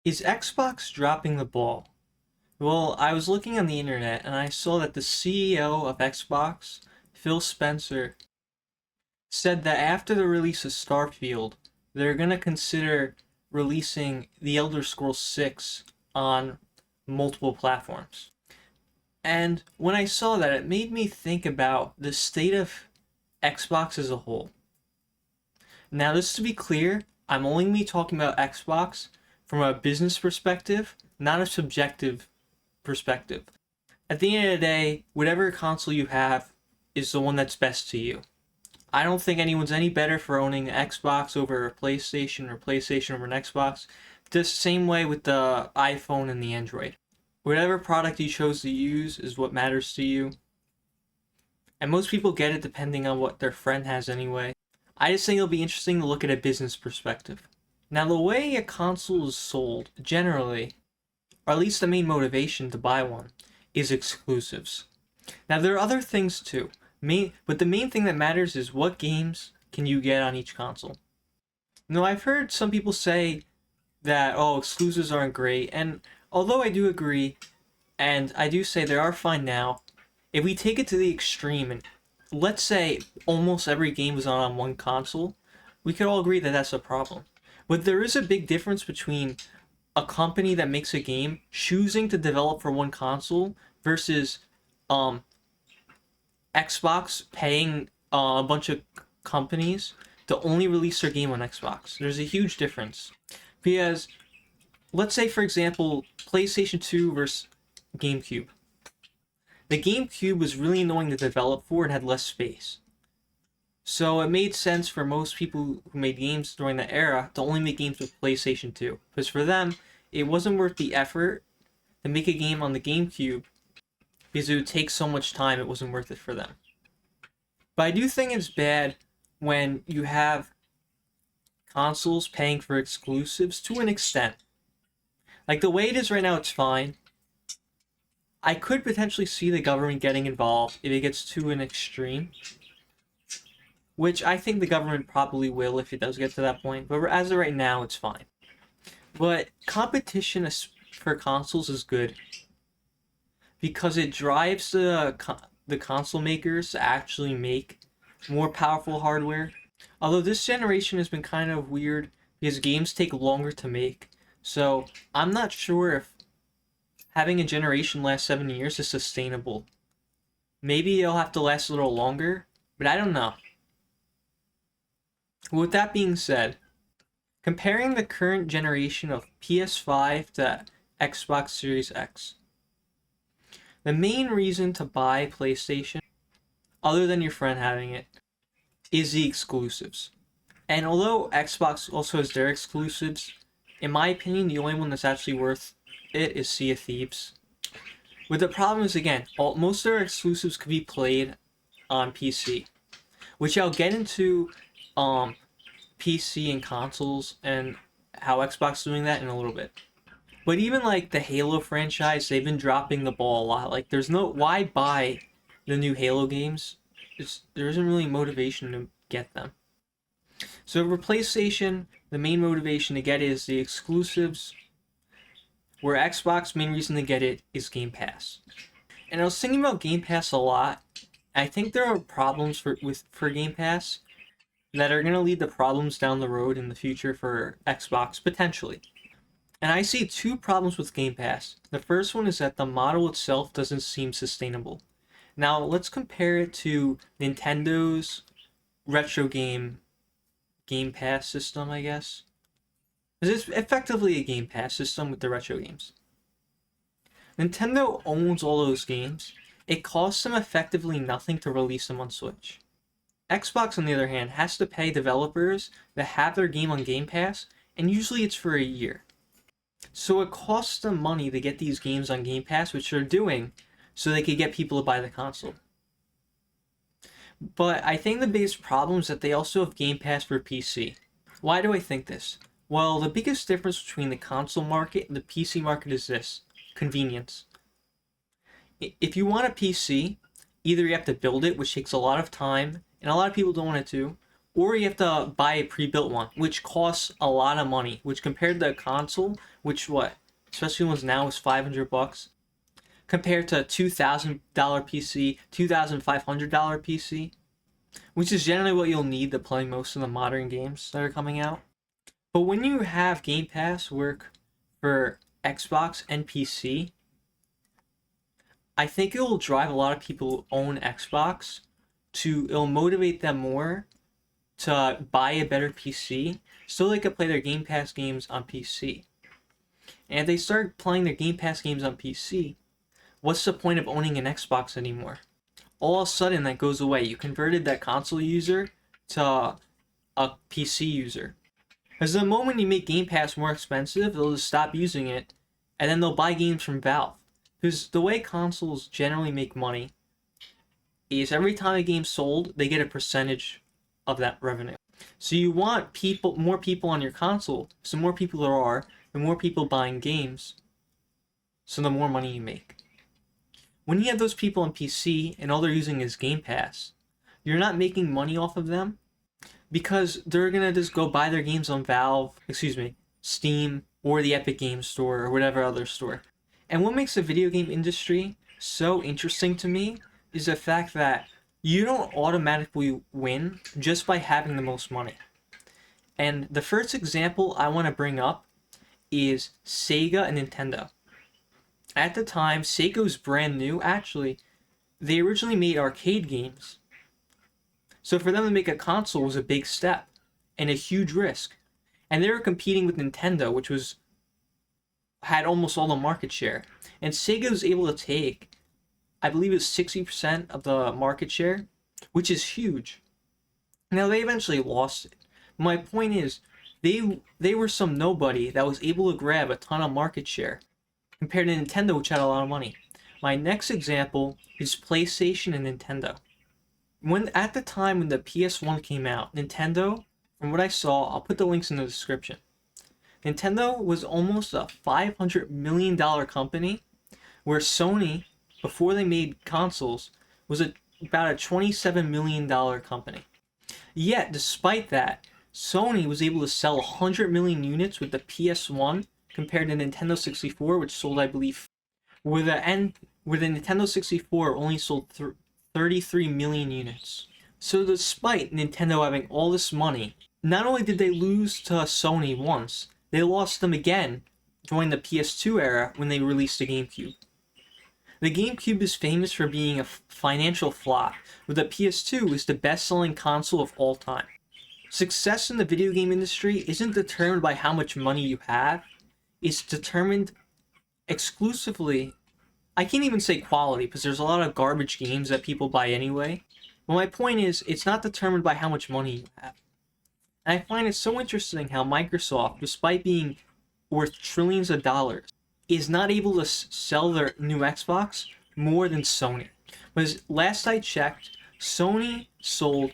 Is Xbox dropping the ball? Well, I was looking on the internet and I saw that the CEO of Xbox, Phil Spencer, said that after the release of Starfield, they're going to consider releasing The Elder Scrolls 6 on multiple platforms. And when I saw that, it made me think about the state of Xbox as a whole. Now, just to be clear, I'm only going to be talking about Xbox from a business perspective, not a subjective perspective. At the end of the day, whatever console you have is the one that's best to you. I don't think anyone's any better for owning an Xbox over a PlayStation or PlayStation over an Xbox. The same way with the iPhone and the Android. Whatever product you chose to use is what matters to you. And most people get it depending on what their friend has anyway. I just think it'll be interesting to look at a business perspective. Now, the way a console is sold, generally, or at least the main motivation to buy one, is exclusives. Now, there are other things too, but the main thing that matters is what games can you get on each console. Now, I've heard some people say that, oh, exclusives aren't great, and although I do agree, and I do say they are fine now, if we take it to the extreme, and let's say almost every game was on one console, we could all agree that that's a problem. But there is a big difference between a company that makes a game choosing to develop for one console versus Xbox paying a bunch of companies to only release their game on Xbox. There's a huge difference. Because let's say, for example, PlayStation 2 versus GameCube. The GameCube was really annoying to develop for and had less space. So it made sense for most people who made games during that era to only make games with PlayStation 2. Because for them, it wasn't worth the effort to make a game on the GameCube because it would take so much time, it wasn't worth it for them. But I do think it's bad when you have consoles paying for exclusives to an extent. Like the way it is right now, it's fine. I could potentially see the government getting involved if it gets to an extreme, which I think the government probably will if it does get to that point. But as of right now, it's fine. But competition for consoles is good because it drives the console makers to actually make more powerful hardware. Although this generation has been kind of weird because games take longer to make. So I'm not sure if having a generation last 7 years is sustainable. Maybe it'll have to last a little longer, but I don't know. With that being said, comparing the current generation of PS5 to Xbox Series X, the main reason to buy PlayStation, other than your friend having it, is the exclusives. And although Xbox also has their exclusives, in my opinion, the only one that's actually worth it is Sea of Thieves. But the problem is, again, most of their exclusives could be played on PC, which I'll get into PC and consoles and how Xbox is doing that in a little bit. But even like the Halo franchise, they've been dropping the ball a lot. Like, there's no why buy the new Halo games? There isn't really motivation to get them. So for PlayStation, the main motivation to get it is the exclusives, where Xbox, main reason to get it is Game Pass. And I was thinking about Game Pass a lot. I think there are problems for Game Pass that are going to lead to problems down the road in the future for Xbox, potentially. And I see two problems with Game Pass. The first one is that the model itself doesn't seem sustainable. Now, let's compare it to Nintendo's retro Game Pass system, I guess. It's effectively a Game Pass system with the retro games. Nintendo owns all those games. It costs them effectively nothing to release them on Switch. Xbox, on the other hand, has to pay developers that have their game on Game Pass, and usually it's for a year. So it costs them money to get these games on Game Pass, which they're doing, so they could get people to buy the console. But I think the biggest problem is that they also have Game Pass for PC. Why do I think this? Well, the biggest difference between the console market and the PC market is this: convenience. If you want a PC, either you have to build it, which takes a lot of time, and a lot of people don't want to do, or you have to buy a pre-built one, which costs a lot of money. Which compared to a console, which what, especially ones now is $500, compared to a $2,000 PC, $2,500 PC, which is generally what you'll need to play most of the modern games that are coming out. But when you have Game Pass work for Xbox and PC, I think it will drive a lot of people who own Xbox to, it'll motivate them more to buy a better PC so they can play their Game Pass games on PC. And if they start playing their Game Pass games on PC, what's the point of owning an Xbox anymore? All of a sudden that goes away. You converted that console user to a PC user. Because the moment you make Game Pass more expensive, they'll just stop using it, and then they'll buy games from Valve. Because the way consoles generally make money is every time a game's sold, they get a percentage of that revenue. So you want more people on your console. So the more people there are, the more people buying games, so the more money you make. When you have those people on PC and all they're using is Game Pass, you're not making money off of them because they're gonna just go buy their games on Steam, or the Epic Games Store, or whatever other store. And what makes the video game industry so interesting to me is the fact that you don't automatically win just by having the most money. And the first example I want to bring up is Sega and Nintendo. At the time, Sega was brand new. Actually, they originally made arcade games. So for them to make a console was a big step and a huge risk. And they were competing with Nintendo, which had almost all the market share. And Sega was able to take, I believe it was 60% of the market share, which is huge. Now they eventually lost it. My point is, they were some nobody that was able to grab a ton of market share compared to Nintendo, which had a lot of money. My next example is PlayStation and Nintendo. At the time when the PS1 came out, Nintendo, from what I saw, I'll put the links in the description. Nintendo was almost a $500 million company, where Sony, before they made consoles, was about a $27 million company. Yet, despite that, Sony was able to sell 100 million units with the PS1 compared to Nintendo 64, which sold, I believe, where the Nintendo 64 only sold 33 million units. So despite Nintendo having all this money, not only did they lose to Sony once, they lost them again during the PS2 era when they released the GameCube. The GameCube is famous for being a financial flop, where the PS2 is the best-selling console of all time. Success in the video game industry isn't determined by how much money you have, it's determined exclusively, I can't even say quality, because there's a lot of garbage games that people buy anyway, but my point is, it's not determined by how much money you have. And I find it so interesting how Microsoft, despite being worth trillions of dollars, is not able to sell their new Xbox more than Sony. Because last I checked, Sony sold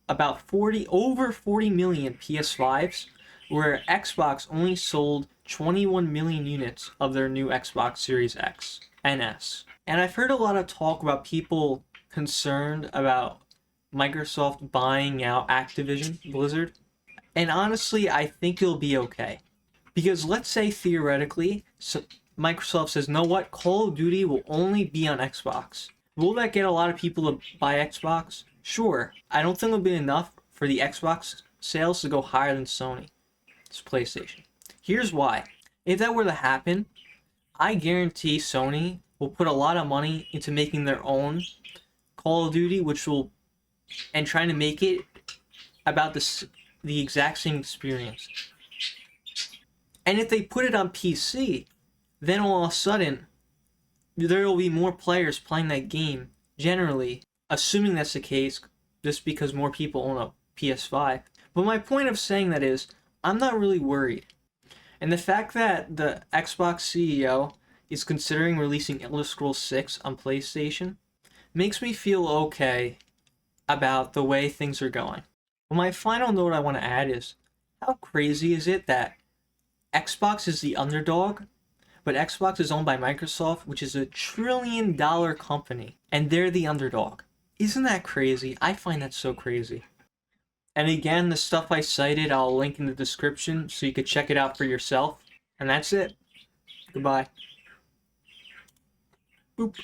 about over 40 million PS5s, where Xbox only sold 21 million units of their new Xbox Series X and S. And I've heard a lot of talk about people concerned about Microsoft buying out Activision Blizzard. And honestly, I think it'll be okay. Because let's say theoretically, Microsoft says, know what, Call of Duty will only be on Xbox. Will that get a lot of people to buy Xbox? Sure. I don't think it'll be enough for the Xbox sales to go higher than Sony. It's PlayStation. Here's why. If that were to happen, I guarantee Sony will put a lot of money into making their own Call of Duty, and trying to make it about the exact same experience. And if they put it on PC, then all of a sudden, there will be more players playing that game, generally, assuming that's the case, just because more people own a PS5. But my point of saying that is, I'm not really worried. And the fact that the Xbox CEO is considering releasing Elder Scrolls 6 on PlayStation makes me feel okay about the way things are going. But my final note I want to add is, how crazy is it that Xbox is the underdog, but Xbox is owned by Microsoft, which is a $1 trillion company, and they're the underdog? Isn't that crazy? I find that so crazy. And again, the stuff I cited, I'll link in the description so you could check it out for yourself. And that's it. Goodbye. Boop.